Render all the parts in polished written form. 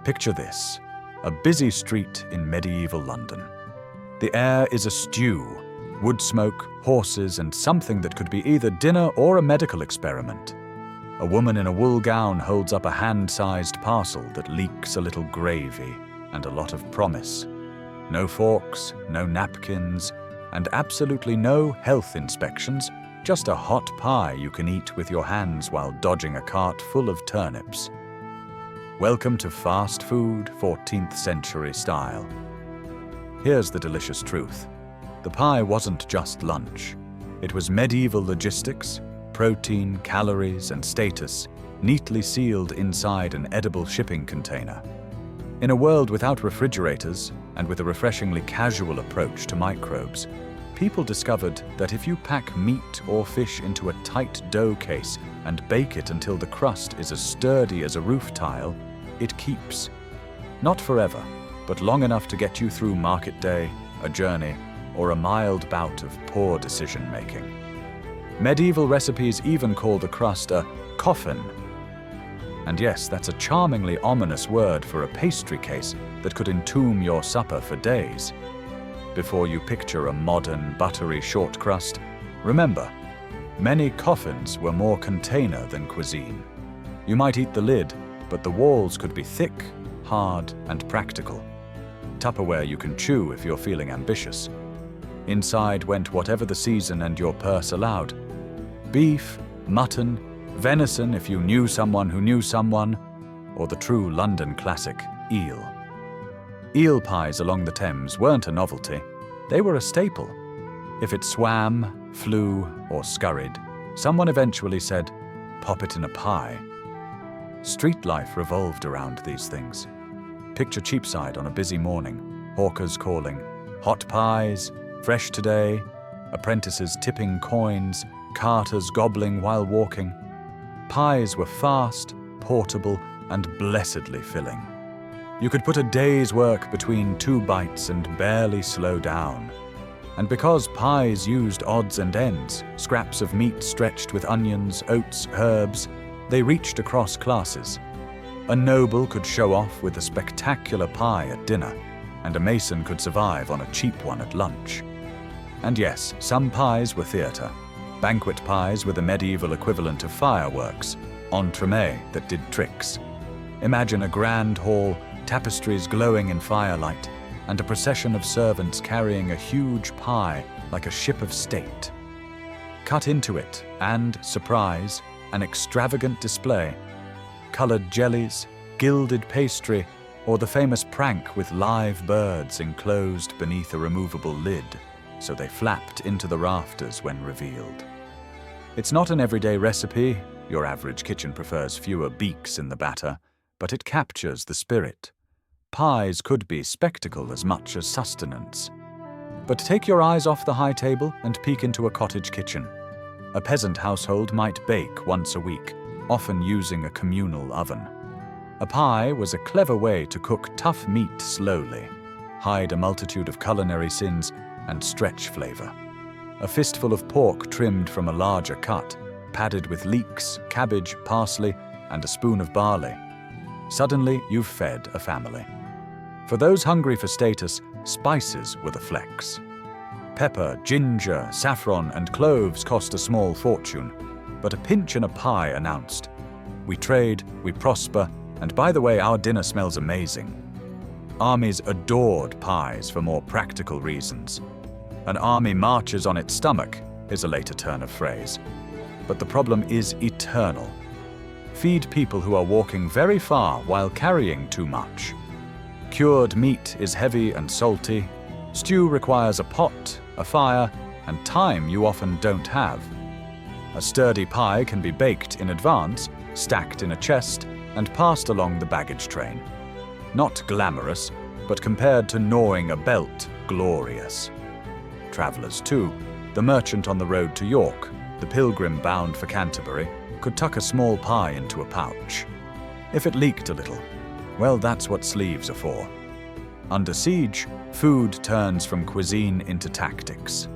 Picture this, a busy street in medieval London. The air is a stew, wood smoke, horses, and something that could be either dinner or a medical experiment. A woman in a wool gown holds up a hand-sized parcel that leaks a little gravy and a lot of promise. No forks, no napkins, and absolutely no health inspections, just a hot pie you can eat with your hands while dodging a cart full of turnips. Welcome to fast food, 14th century style. Here's the delicious truth. The pie wasn't just lunch. It was medieval logistics, protein, calories, and status, neatly sealed inside an edible shipping container. In a world without refrigerators, and with a refreshingly casual approach to microbes, people discovered that if you pack meat or fish into a tight dough case and bake it until the crust is as sturdy as a roof tile, it keeps. Not forever, but long enough to get you through market day, a journey, or a mild bout of poor decision-making. Medieval recipes even call the crust a coffin. And yes, that's a charmingly ominous word for a pastry case that could entomb your supper for days. Before you picture a modern, buttery short crust, remember, many coffins were more container than cuisine. You might eat the lid, but the walls could be thick, hard, and practical. Tupperware you can chew if you're feeling ambitious. Inside went whatever the season and your purse allowed. Beef, mutton, venison if you knew someone who knew someone, or the true London classic, eel. Eel pies along the Thames weren't a novelty, they were a staple. If it swam, flew, or scurried, someone eventually said, "Pop it in a pie." Street life revolved around these things. Picture Cheapside on a busy morning, hawkers calling, "Hot pies, fresh today," apprentices tipping coins, carters gobbling while walking. Pies were fast, portable, and blessedly filling. You could put a day's work between 2 bites and barely slow down. And because pies used odds and ends, scraps of meat stretched with onions, oats, herbs, they reached across classes. A noble could show off with a spectacular pie at dinner, and a mason could survive on a cheap one at lunch. And yes, some pies were theatre. Banquet pies were the medieval equivalent of fireworks, entremet that did tricks. Imagine a grand hall, tapestries glowing in firelight, and a procession of servants carrying a huge pie like a ship of state. Cut into it, and, surprise, an extravagant display. Coloured jellies, gilded pastry, or the famous prank with live birds enclosed beneath a removable lid, so they flapped into the rafters when revealed. It's not an everyday recipe, your average kitchen prefers fewer beaks in the batter, but it captures the spirit. Pies could be spectacle as much as sustenance. But take your eyes off the high table and peek into a cottage kitchen. A peasant household might bake once a week, often using a communal oven. A pie was a clever way to cook tough meat slowly, hide a multitude of culinary sins, and stretch flavor. A fistful of pork trimmed from a larger cut, padded with leeks, cabbage, parsley, and a spoon of barley. Suddenly, you've fed a family. For those hungry for status, spices were the flex. Pepper, ginger, saffron, and cloves cost a small fortune, but a pinch in a pie announced, "We trade, we prosper, and by the way, our dinner smells amazing." Armies adored pies for more practical reasons. "An army marches on its stomach" is a later turn of phrase. But the problem is eternal. Feed people who are walking very far while carrying too much. Cured meat is heavy and salty. Stew requires a pot, a fire, and time you often don't have. A sturdy pie can be baked in advance, stacked in a chest, and passed along the baggage train. Not glamorous, but compared to gnawing a belt, glorious. Travellers too, the merchant on the road to York, the pilgrim bound for Canterbury, could tuck a small pie into a pouch. If it leaked a little, well, that's what sleeves are for. Under siege, food turns from cuisine into tactics.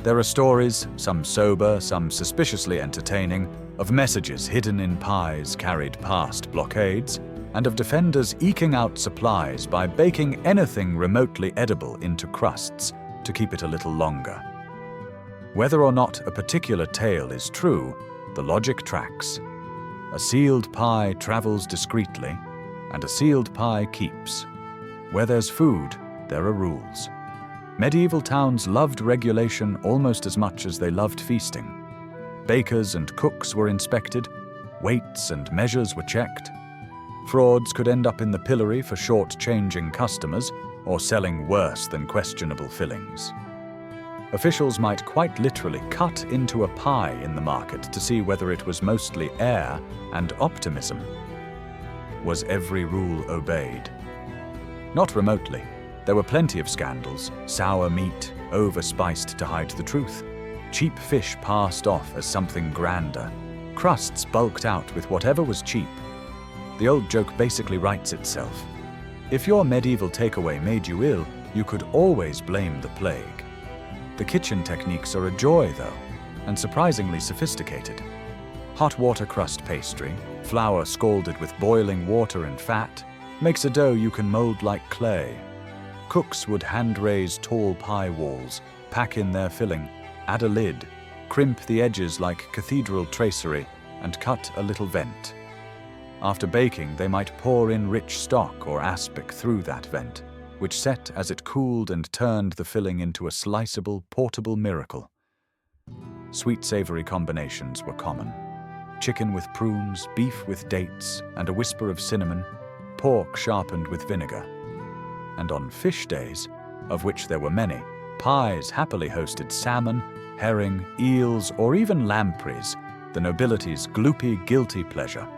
There are stories, some sober, some suspiciously entertaining, of messages hidden in pies carried past blockades, and of defenders eking out supplies by baking anything remotely edible into crusts to keep it a little longer. Whether or not a particular tale is true, the logic tracks. A sealed pie travels discreetly, and a sealed pie keeps. Where there's food, there are rules. Medieval towns loved regulation almost as much as they loved feasting. Bakers and cooks were inspected, weights and measures were checked. Frauds could end up in the pillory for short-changing customers or selling worse than questionable fillings. Officials might quite literally cut into a pie in the market to see whether it was mostly air and optimism. Was every rule obeyed? Not remotely. There were plenty of scandals, sour meat, overspiced to hide the truth, cheap fish passed off as something grander, crusts bulked out with whatever was cheap. The old joke basically writes itself. If your medieval takeaway made you ill, you could always blame the plague. The kitchen techniques are a joy, though, and surprisingly sophisticated. Hot water crust pastry, flour scalded with boiling water and fat, makes a dough you can mold like clay. Cooks would hand-raise tall pie walls, pack in their filling, add a lid, crimp the edges like cathedral tracery, and cut a little vent. After baking, they might pour in rich stock or aspic through that vent, which set as it cooled and turned the filling into a sliceable, portable miracle. Sweet-savory combinations were common. Chicken with prunes, beef with dates, and a whisper of cinnamon, pork sharpened with vinegar. And on fish days, of which there were many, pies happily hosted salmon, herring, eels, or even lampreys, the nobility's gloopy, guilty pleasure.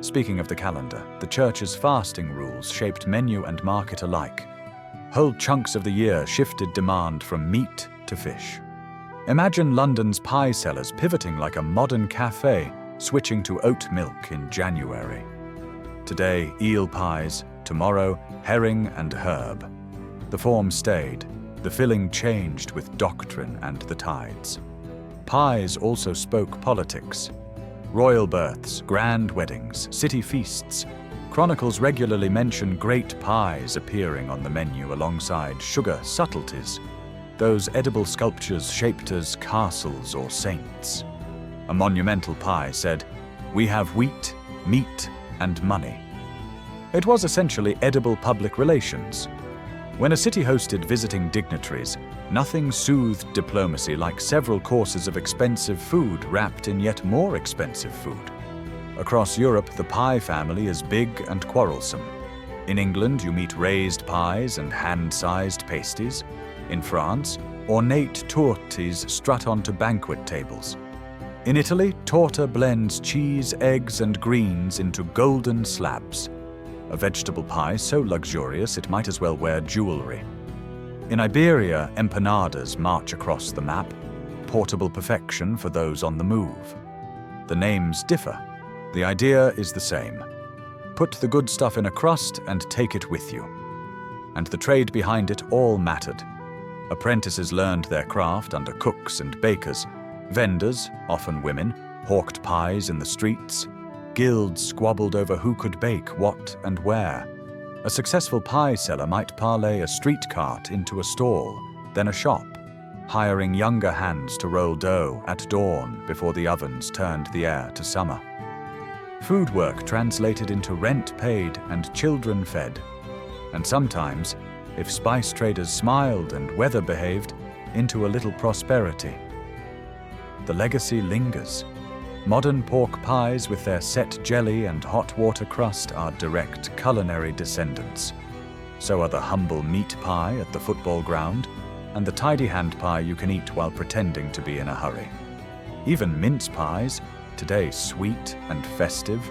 Speaking of the calendar, the church's fasting rules shaped menu and market alike. Whole chunks of the year shifted demand from meat to fish. Imagine London's pie sellers pivoting like a modern cafe, switching to oat milk in January. Today, eel pies, tomorrow, herring and herb. The form stayed, the filling changed with doctrine and the tides. Pies also spoke politics. Royal births, grand weddings, city feasts. Chronicles regularly mention great pies appearing on the menu alongside sugar subtleties, those edible sculptures shaped as castles or saints. A monumental pie said, "We have wheat, meat, and money." It was essentially edible public relations. When a city hosted visiting dignitaries, nothing soothed diplomacy like several courses of expensive food wrapped in yet more expensive food. Across Europe, the pie family is big and quarrelsome. In England, you meet raised pies and hand-sized pasties. In France, ornate tortes strut onto banquet tables. In Italy, torta blends cheese, eggs, and greens into golden slabs. A vegetable pie so luxurious it might as well wear jewelry. In Iberia, empanadas march across the map, portable perfection for those on the move. The names differ. The idea is the same. Put the good stuff in a crust and take it with you. And the trade behind it all mattered. Apprentices learned their craft under cooks and bakers. Vendors, often women, hawked pies in the streets. Guilds squabbled over who could bake what and where. A successful pie seller might parlay a street cart into a stall, then a shop, hiring younger hands to roll dough at dawn before the ovens turned the air to summer. Food work translated into rent paid and children fed. And sometimes, if spice traders smiled and weather behaved, into a little prosperity. The legacy lingers. Modern pork pies with their set jelly and hot water crust are direct culinary descendants. So are the humble meat pie at the football ground and the tidy hand pie you can eat while pretending to be in a hurry. Even mince pies, today sweet and festive,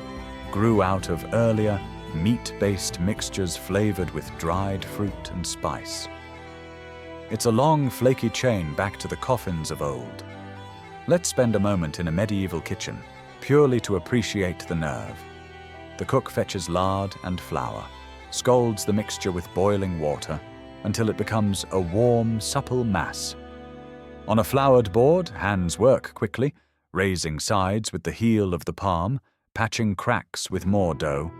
grew out of earlier, meat-based mixtures flavored with dried fruit and spice. It's a long, flaky chain back to the coffins of old. Let's spend a moment in a medieval kitchen, purely to appreciate the nerve. The cook fetches lard and flour, scalds the mixture with boiling water until it becomes a warm, supple mass. On a floured board, hands work quickly, raising sides with the heel of the palm, patching cracks with more dough.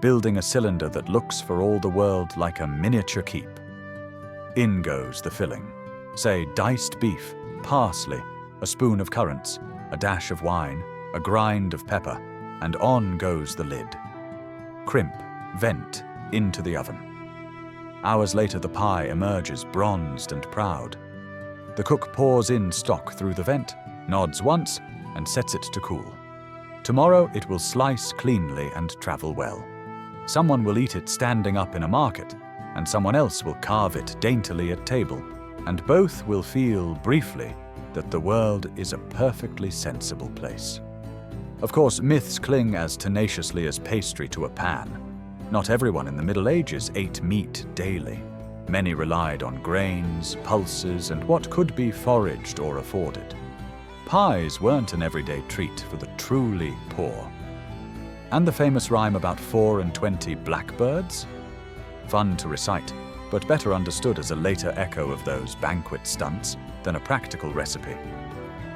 building a cylinder that looks for all the world like a miniature keep. In goes the filling. Say diced beef, parsley, a spoon of currants, a dash of wine, a grind of pepper, and on goes the lid. Crimp, vent, into the oven. Hours later the pie emerges bronzed and proud. The cook pours in stock through the vent, nods once, and sets it to cool. Tomorrow it will slice cleanly and travel well. Someone will eat it standing up in a market, and someone else will carve it daintily at table, and both will feel, briefly, that the world is a perfectly sensible place. Of course, myths cling as tenaciously as pastry to a pan. Not everyone in the Middle Ages ate meat daily. Many relied on grains, pulses, and what could be foraged or afforded. Pies weren't an everyday treat for the truly poor. And the famous rhyme about 4 and 20 blackbirds? Fun to recite, but better understood as a later echo of those banquet stunts than a practical recipe.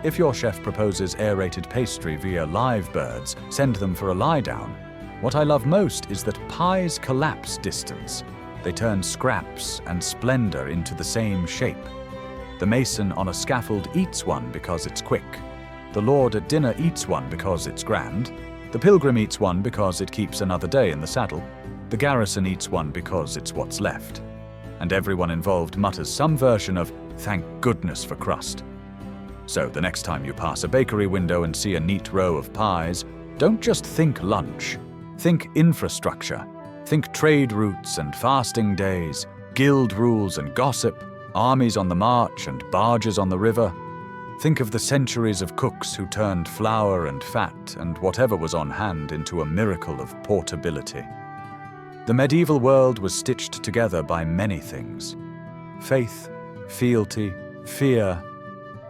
If your chef proposes aerated pastry via live birds, send them for a lie-down. What I love most is that pies collapse distance. They turn scraps and splendor into the same shape. The mason on a scaffold eats one because it's quick. The lord at dinner eats one because it's grand. The pilgrim eats one because it keeps another day in the saddle. The garrison eats one because it's what's left. And everyone involved mutters some version of, "Thank goodness for crust." So the next time you pass a bakery window and see a neat row of pies, don't just think lunch. Think infrastructure. Think trade routes and fasting days, guild rules and gossip, armies on the march and barges on the river. Think of the centuries of cooks who turned flour and fat and whatever was on hand into a miracle of portability. The medieval world was stitched together by many things: faith, fealty, fear,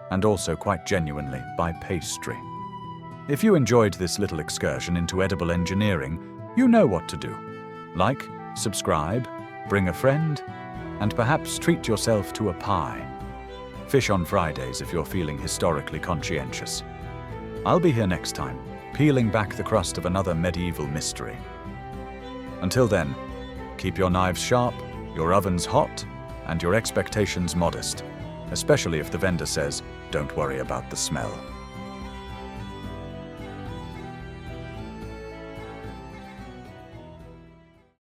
and also quite genuinely by pastry. If you enjoyed this little excursion into edible engineering, you know what to do. Like, subscribe, bring a friend, and perhaps treat yourself to a pie. Fish on Fridays if you're feeling historically conscientious. I'll be here next time, peeling back the crust of another medieval mystery. Until then, keep your knives sharp, your ovens hot, and your expectations modest, especially if the vendor says, "Don't worry about the smell."